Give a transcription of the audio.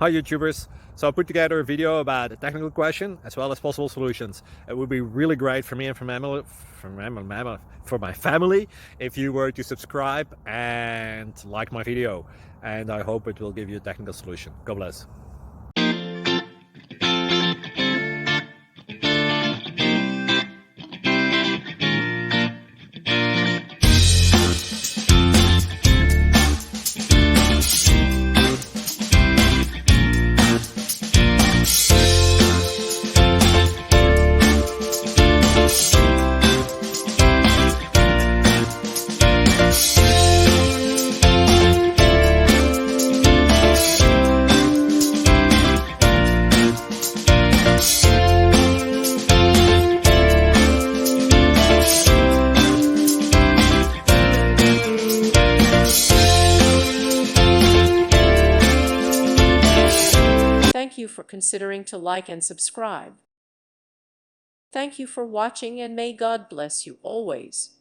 Hi YouTubers! So I put together a video about a technical question as well as possible solutions. It would be really great for me and for my family if you were to subscribe and like my video, and I hope it will give you a technical solution. God bless. Thank you for considering to like and subscribe. Thank you for watching, and may God bless you always.